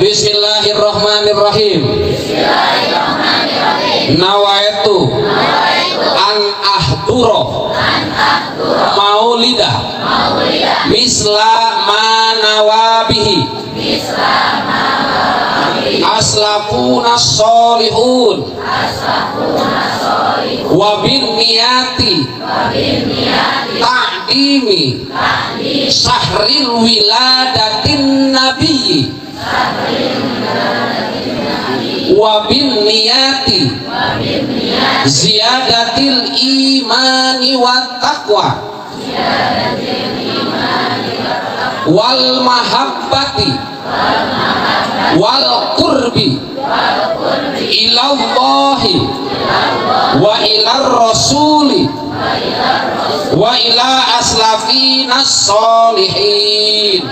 Bismillahirrahmanirrahim. Nawaitu an ahduro maulidah misla manawabihi aslafuna solihun wabin niyati ta'dimi sahril wiladatin nabiyyi wabin niyati ziyadatil imani wat taqwa wal mahabbati wal qurbi ilallahi wa ilar rasuli wa ila aslafinas solihin.